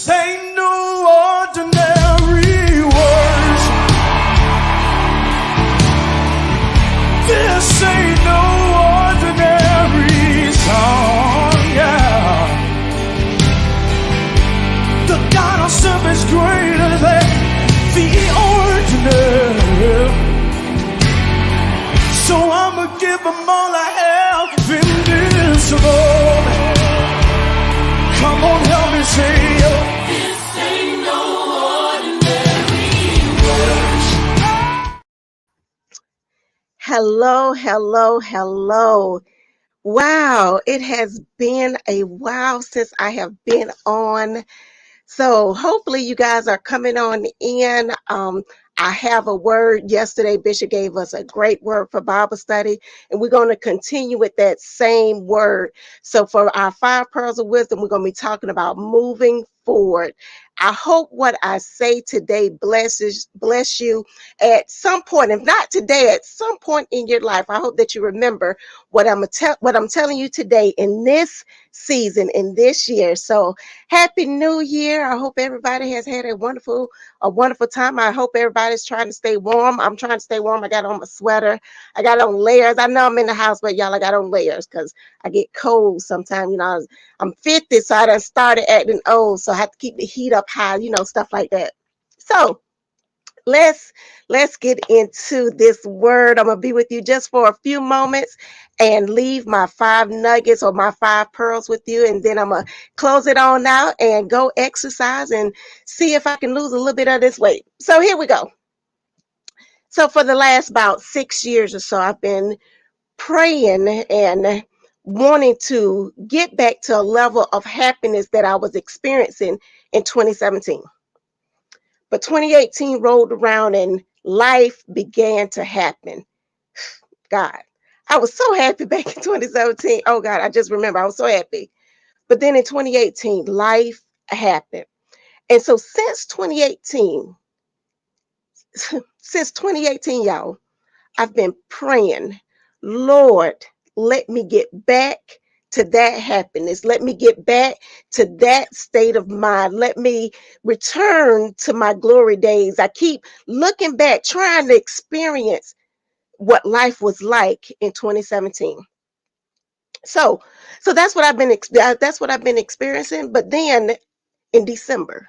ain't no ordinary words. This ain't no ordinary song, yeah. The God I serve is greater than the ordinary. So I'ma give him all I have in this moment. Come on, help me say it. This ain't no ordinary words. Hello, hello, hello. Wow, it has been a while since I have been on. So hopefully you guys are coming on in. I have a word. Yesterday, Bishop gave us a great word for Bible study, and we're going to continue with that same word. So for our 5 pearls of wisdom, we're going to be talking about moving forward. I hope what I say today bless you at some point. If not today, at some point in your life, I hope that you remember what I'm telling you today in this season, in this year. So Happy New Year. I hope everybody has had a wonderful time. I hope everybody's trying to stay warm. I'm trying to stay warm. I got on my sweater. I got on layers. I know I'm in the house, but y'all, I got on layers because I get cold sometimes. You know, I'm 50, so I done started acting old, so I have to keep the heat up high, you know, stuff like that. So let's get into this word. I'm gonna be with you just for a few moments and leave my 5 nuggets or my 5 pearls with you, and then I'm gonna close it on out and go exercise and see if I can lose a little bit of this weight. So here we go. So for the last about 6 years or so, I've been praying and wanting to get back to a level of happiness that I was experiencing in 2017. But 2018 rolled around and life began to happen. God, I was so happy back in 2017. Oh God, I just remember I was so happy. But then in 2018, life happened. And so since 2018, y'all, I've been praying, Lord, let me get back to that happiness. Let me get back to that state of mind. Let me return to my glory days. I keep looking back, trying to experience what life was like in 2017. So that's what I've been experiencing. But then in December,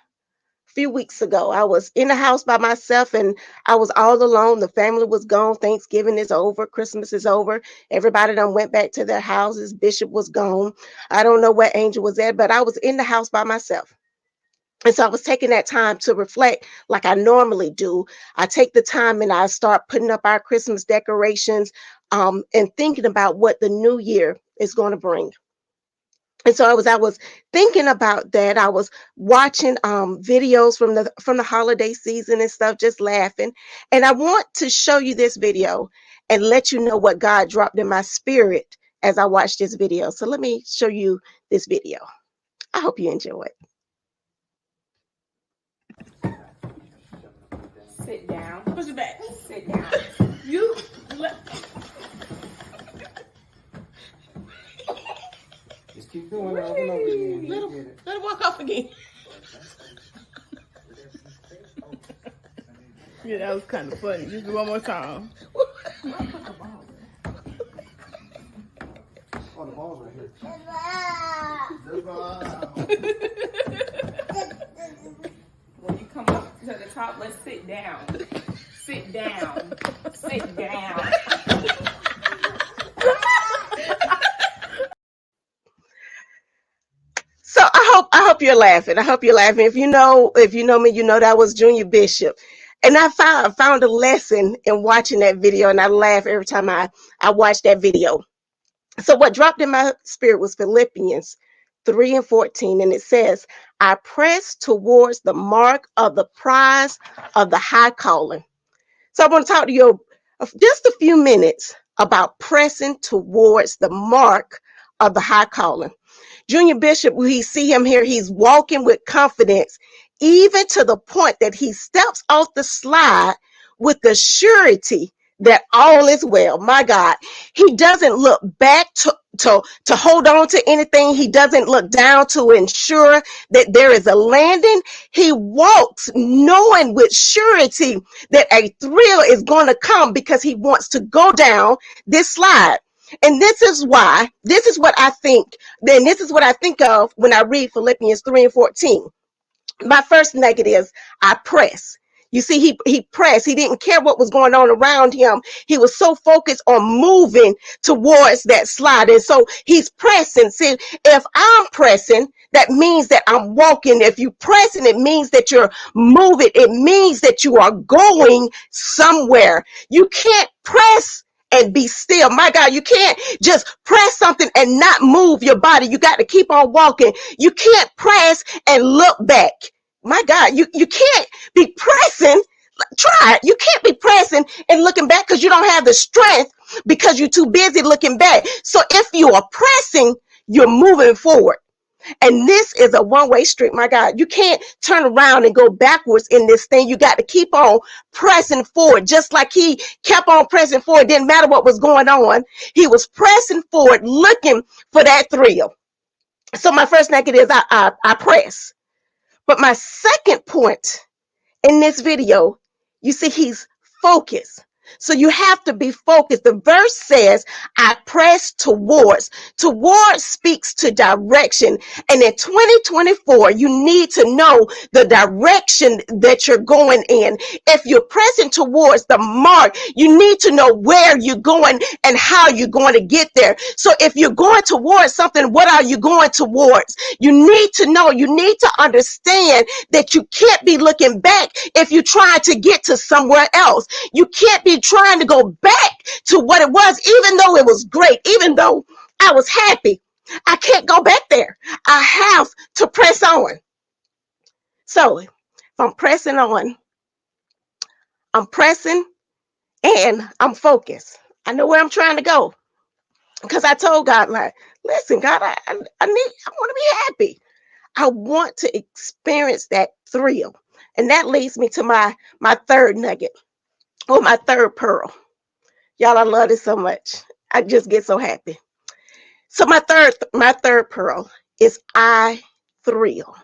few weeks ago, I was in the house by myself and I was all alone. The family was gone. Thanksgiving is over. Christmas is over. Everybody done went back to their houses. Bishop was gone. I don't know where Angel was at, but I was in the house by myself. And so I was taking that time to reflect like I normally do. I take the time and I start putting up our Christmas decorations and thinking about what the new year is going to bring. And so I was thinking about that. I was watching videos from the holiday season and stuff, just laughing. And I want to show you this video and let you know what God dropped in my spirit as I watched this video. So let me show you this video. I hope you enjoy it. Sit down. Push it back. Sit down. You let. Just keep doing it over and over again. Let it walk off again. Yeah, that was kind of funny. Just do one more time. Oh, the ball's right here. When you come up to the top, let's sit down. Sit down. Sit down. So I hope you're laughing. I hope you're laughing. If you know me, you know that was Junior Bishop. And I found a lesson in watching that video, and I laugh every time I watch that video. So what dropped in my spirit was Philippians 3:14, and it says, I press towards the mark of the prize of the high calling. So I want to talk to you just a few minutes about pressing towards the mark of the high calling. Junior Bishop, we see him here, he's walking with confidence, even to the point that he steps off the slide with the surety that all is well. My God, he doesn't look back to hold on to anything. He doesn't look down to ensure that there is a landing. He walks knowing with surety that a thrill is going to come because he wants to go down this slide. And this is what I think, then this is what I think of when I read Philippians 3:14. My first negative is I press. You see, he pressed. He didn't care what was going on around him. He was so focused on moving towards that slide. And so he's pressing. See, if I'm pressing, that means that I'm walking. If you pressing, it means that you're moving. It means that you are going somewhere. You can't press and be still. My God, you can't just press something and not move your body. You got to keep on walking. You can't press and look back. My God, you can't be pressing. Try it. You can't be pressing and looking back because you don't have the strength because you're too busy looking back. So if you are pressing, you're moving forward. And this is a one-way street. My God, you can't turn around and go backwards in this thing. You got to keep on pressing forward, just like he kept on pressing forward. It didn't matter what was going on. He was pressing forward, looking for that thrill. So my first negative is I press. But my second point in this video, you see, he's focused. So you have to be focused. The verse says, I press towards. Towards speaks to direction. And in 2024, you need to know the direction that you're going in. If you're pressing towards the mark, you need to know where you're going and how you're going to get there. So if you're going towards something, what are you going towards? You need to know, you need to understand that you can't be looking back if you're trying to get to somewhere else. You can't be trying to go back to what it was, even though it was great, even though I was happy. I can't go back there. I have to press on. So if I'm pressing on, I'm pressing and I'm focused. I know where I'm trying to go because I told God, like, listen, God, I want to be happy. I want to experience that thrill. And that leads me to my third nugget or my third pearl. Y'all, I love this so much. I just get so happy. So my third pearl is I thrill.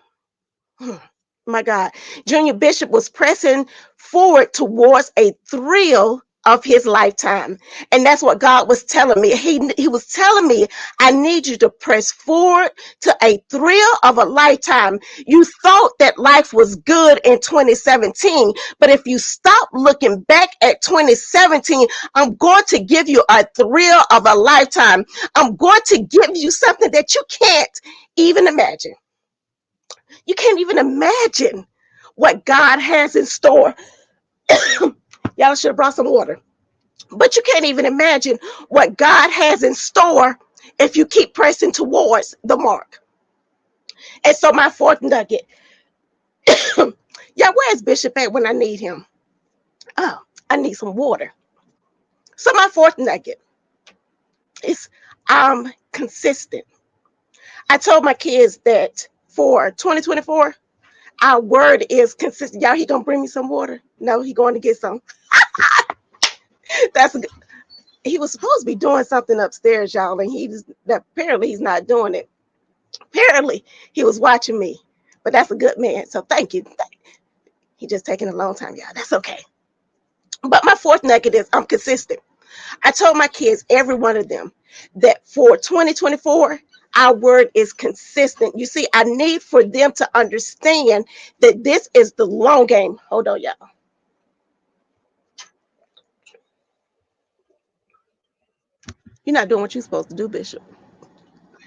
My God. Junior Bishop was pressing forward towards a thrill of his lifetime. And that's what God was telling me. He was telling me, I need you to press forward to a thrill of a lifetime. You thought that life was good in 2017, but if you stop looking back at 2017, I'm going to give you a thrill of a lifetime. I'm going to give you something that you can't even imagine. You can't even imagine what God has in store. Y'all should have brought some water. But you can't even imagine what God has in store if you keep pressing towards the mark. And so my fourth nugget. Yeah, where's Bishop at when I need him? Oh, I need some water. So my fourth nugget is I'm consistent. I told my kids that for 2024, our word is consistent. Y'all, he gonna bring me some water? No, he going to get some. That's good. He was supposed to be doing something upstairs, y'all, and apparently he's not doing it. Apparently he was watching me, but that's a good man. So thank you. He just taking a long time, y'all. That's okay. But my fourth nugget is I'm consistent. I told my kids, every one of them, that for 2024, our word is consistent. You see, I need for them to understand that this is the long game. Hold on, y'all. You're not doing what you're supposed to do, Bishop.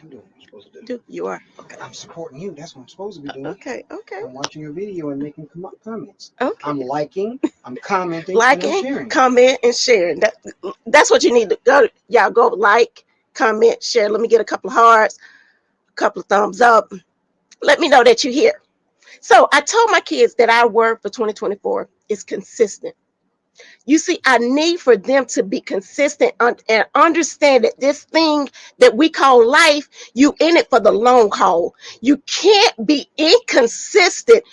I'm doing what you're supposed to do. You are. Okay. I'm supporting you. That's what I'm supposed to be doing. Okay. I'm watching your video and making comments. Okay. I'm liking, I'm commenting, and I'm Liking, sharing. comment, and sharing. That's what you need to go. Y'all go like, comment, share. Let me get a couple of hearts, a couple of thumbs up. Let me know that you're here. So I told my kids that our word for 2024 is consistent. You see, I need for them to be consistent and understand that this thing that we call life, you in it for the long haul. You can't be inconsistent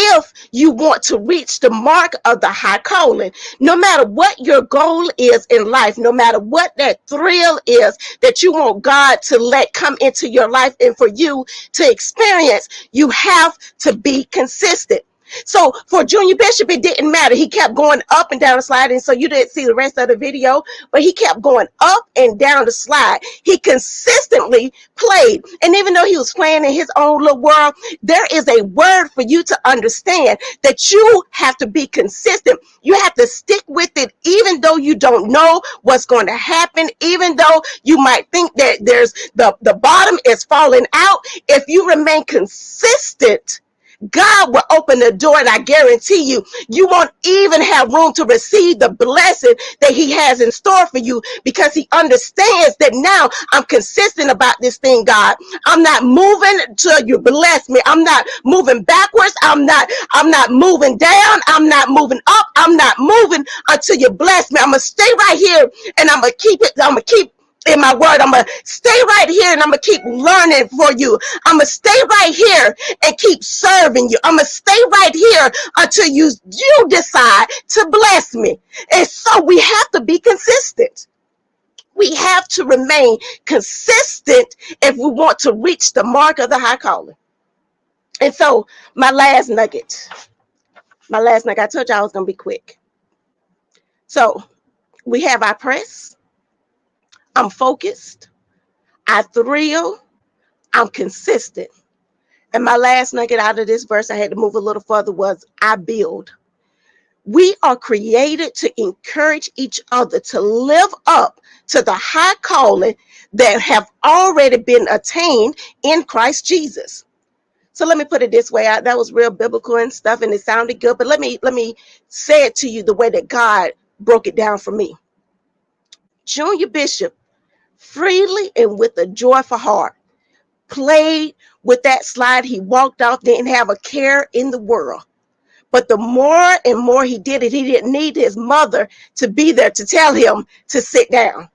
if you want to reach the mark of the high calling. No matter what your goal is in life, no matter what that thrill is that you want God to let come into your life and for you to experience, you have to be consistent. So for Junior Bishop, it didn't matter. He kept going up and down the slide. And so you didn't see the rest of the video, but he kept going up and down the slide. He consistently played. And even though he was playing in his own little world, there is a word for you to understand that you have to be consistent. You have to stick with it, even though you don't know what's going to happen, even though you might think that there's the bottom is falling out. If you remain consistent, God will open the door, and I guarantee you, you won't even have room to receive the blessing that he has in store for you, because he understands that now I'm consistent about this thing, God. I'm not moving till you bless me. I'm not moving backwards. I'm not moving down. I'm not moving up. I'm not moving until you bless me. I'm going to stay right here, and I'm going to keep it. I'm going to keep in my word. I'm going to stay right here, and I'm going to keep learning for you. I'm going to stay right here and keep serving you. I'm going to stay right here until you decide to bless me. And so we have to be consistent. We have to remain consistent if we want to reach the mark of the high calling. And so my last nugget, I told you I was going to be quick. So we have our press. I'm focused. I thrill. I'm consistent. And my last nugget out of this verse, I had to move a little further, was I build. We are created to encourage each other to live up to the high calling that have already been attained in Christ Jesus. So let me put it this way. That was real biblical and stuff, and it sounded good. But let me say it to you the way that God broke it down for me. Junior Bishop, freely and with a joyful heart, played with that slide. He walked off, didn't have a care in the world. But the more and more he did it, he didn't need his mother to be there to tell him to sit down.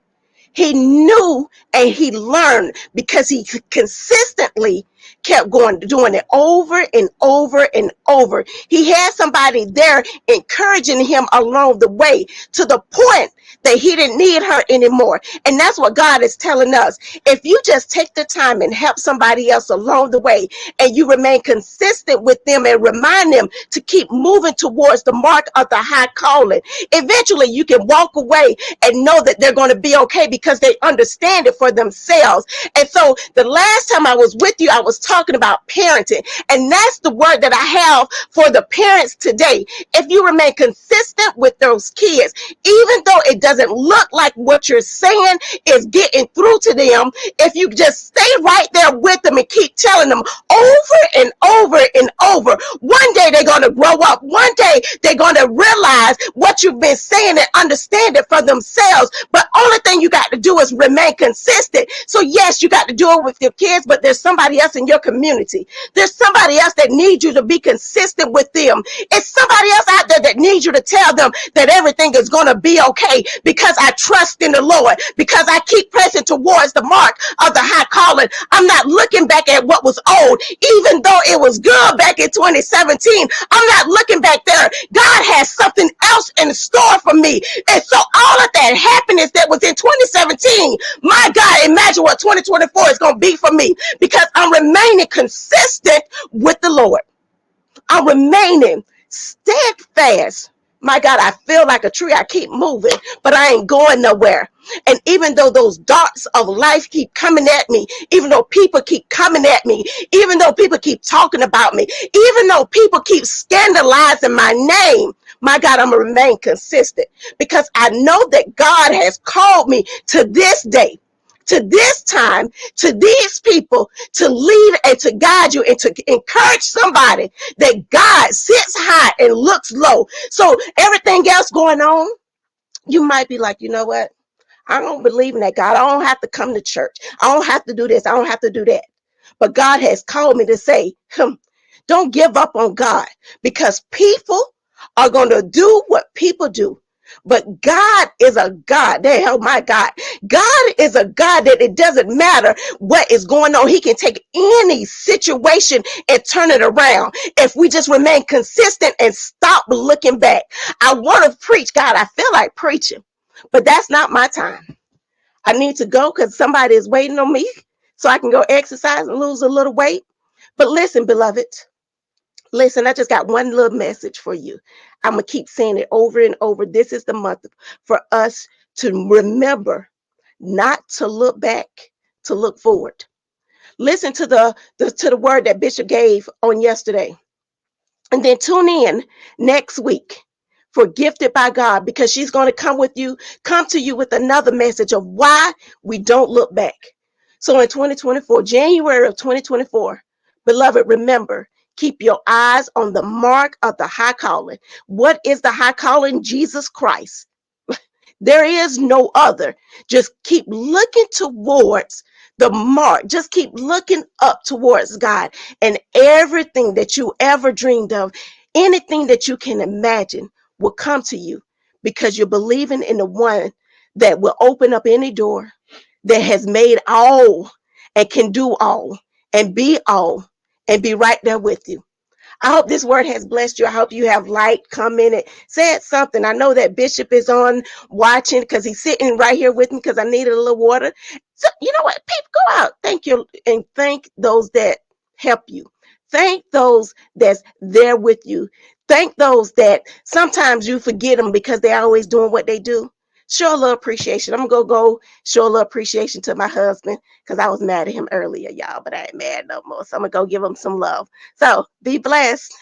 He knew and he learned because he consistently kept doing it over and over and over. He had somebody there encouraging him along the way, to the point that he didn't need her anymore. And that's what God is telling us. If you just take the time and help somebody else along the way, and you remain consistent with them and remind them to keep moving towards the mark of the high calling, eventually you can walk away and know that they're going to be okay, because they understand it for themselves. And so the last time I was with you, I was talking about parenting, and that's the word that I have for the parents today. If you remain consistent with those kids, even though it doesn't look like what you're saying is getting through to them, if you just stay right there with them and keep telling them over and over and over, one day they're going to grow up. One day they're going to realize what you've been saying and understand it for themselves. But only thing you got to do is remain consistent. So yes, you got to do it with your kids, but there's somebody else in your community. There's somebody else that needs you to be consistent with them. It's somebody else out there that needs you to tell them that everything is going to be okay, because I trust in the Lord, because I keep pressing towards the mark of the high calling. I'm not looking back at what was old, even though it was good back in 2017. I'm not looking back there. God has something else in store for me. And so all of that happiness that was in 2017, my God, imagine what 2024 is going to be for me, because I'm remaining consistent with the Lord. I'm remaining steadfast. My God, I feel like a tree. I keep moving, but I ain't going nowhere. And even though those darts of life keep coming at me, even though people keep coming at me, even though people keep talking about me, even though people keep scandalizing my name, my God, I'm going to remain consistent, because I know that God has called me to this day, to this time, to these people, to lead and to guide you and to encourage somebody that God sits high and looks low. So everything else going on, you might be like, you know what? I don't believe in that, God. I don't have to come to church. I don't have to do this. I don't have to do that. But God has called me to say, don't give up on God, because people are going to do what people do. But God is a God. Oh my God. God is a God that it doesn't matter what is going on. He can take any situation and turn it around if we just remain consistent and stop looking back. I want to preach, God. I feel like preaching, but that's not my time. I need to go because somebody is waiting on me so I can go exercise and lose a little weight. But listen, beloved. Listen, I just got one little message for you. I'm going to keep saying it over and over. This is the month for us to remember not to look back, to look forward. Listen to the word that Bishop gave on yesterday. And then tune in next week for Gifted by God, because she's going to come to you with another message of why we don't look back. So in 2024, January of 2024, beloved, remember, keep your eyes on the mark of the high calling. What is the high calling? Jesus Christ. There is no other. Just keep looking towards the mark. Just keep looking up towards God, and everything that you ever dreamed of, anything that you can imagine will come to you because you're believing in the one that will open up any door, that has made all and can do all and be right there with you. I hope this word has blessed you. I hope you have liked, commented, said something. I know that Bishop is on watching because he's sitting right here with me because I needed a little water. So, you know what? People, go out. Thank you. And thank those that help you. Thank those that's there with you. Thank those that sometimes you forget them because they're always doing what they do. Show a little appreciation. I'm going to go show a little appreciation to my husband because I was mad at him earlier, y'all, but I ain't mad no more. So I'm going to go give him some love. So be blessed.